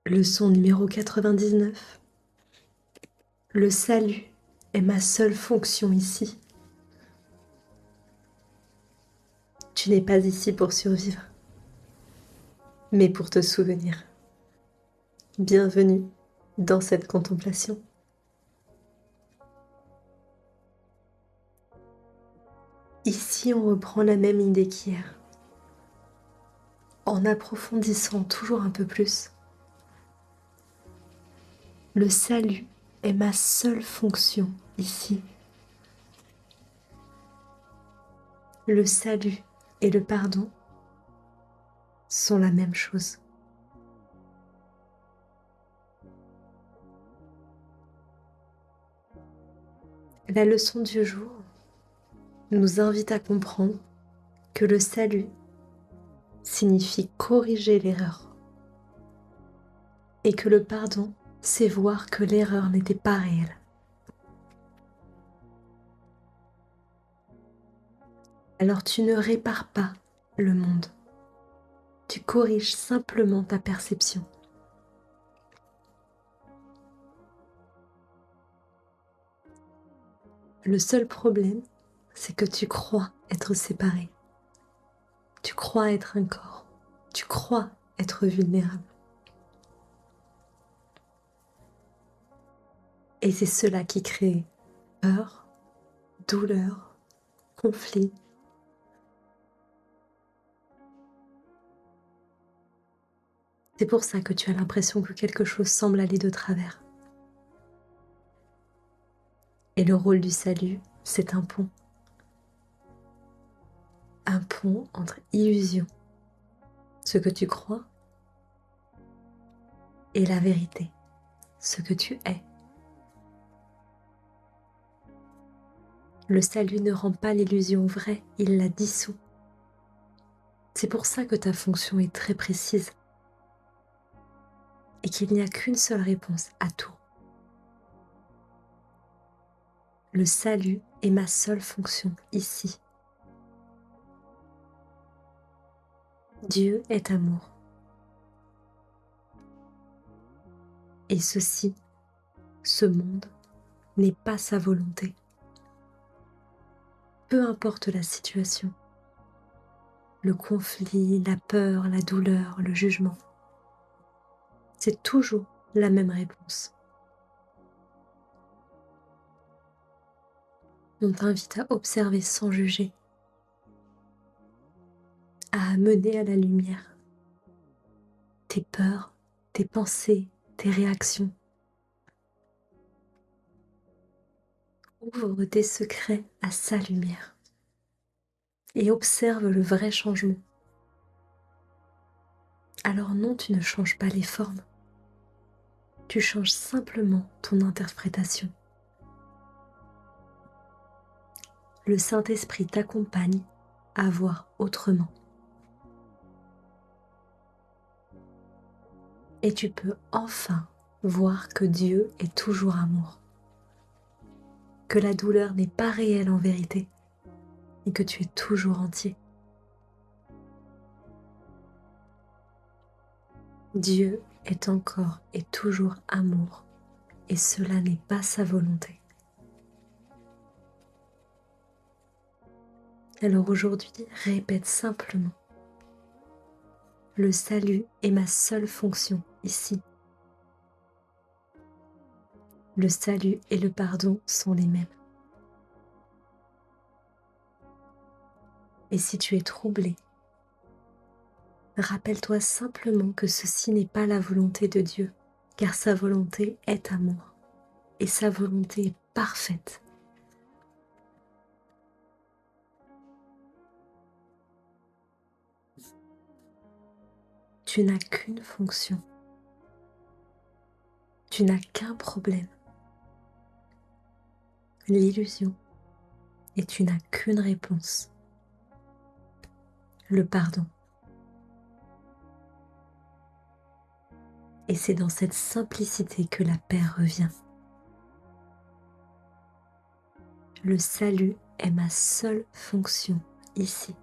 Leçon numéro 99. Le salut est ma seule fonction ici. Tu n'es pas ici pour survivre, mais pour te souvenir. Bienvenue dans cette contemplation. Ici, on reprend la même idée qu'hier, en approfondissant toujours un peu plus. Le salut est ma seule fonction ici. Le salut et le pardon sont la même chose. La leçon du jour nous invite à comprendre que le salut signifie corriger l'erreur et que le pardon, c'est voir que l'erreur n'était pas réelle. Alors tu ne répares pas le monde, tu corriges simplement ta perception. Le seul problème, c'est que tu crois être séparé. Tu crois être un corps. Tu crois être vulnérable. Et c'est cela qui crée peur, douleur, conflit. C'est pour ça que tu as l'impression que quelque chose semble aller de travers. Et le rôle du salut, c'est un pont. Un pont entre illusion, ce que tu crois, et la vérité, ce que tu es. Le salut ne rend pas l'illusion vraie, il la dissout. C'est pour ça que ta fonction est très précise et qu'il n'y a qu'une seule réponse à tout. Le salut est ma seule fonction ici. Dieu est amour. Et ceci, ce monde, n'est pas sa volonté. Peu importe la situation, le conflit, la peur, la douleur, le jugement, c'est toujours la même réponse. On t'invite à observer sans juger, à amener à la lumière tes peurs, tes pensées, tes réactions. Ouvre tes secrets à sa lumière et observe le vrai changement. Alors non, tu ne changes pas les formes, tu changes simplement ton interprétation. Le Saint-Esprit t'accompagne à voir autrement. Et tu peux enfin voir que Dieu est toujours amour, que la douleur n'est pas réelle en vérité et que tu es toujours entier. Dieu est encore et toujours amour et cela n'est pas sa volonté. Alors aujourd'hui, répète simplement: le salut est ma seule fonction ici. Le salut et le pardon sont les mêmes. Et si tu es troublé, rappelle-toi simplement que ceci n'est pas la volonté de Dieu, car sa volonté est amour, et sa volonté est parfaite. Tu n'as qu'une fonction, tu n'as qu'un problème, l'illusion, et tu n'as qu'une réponse, le pardon. Et c'est dans cette simplicité que la paix revient. Le salut est ma seule fonction ici.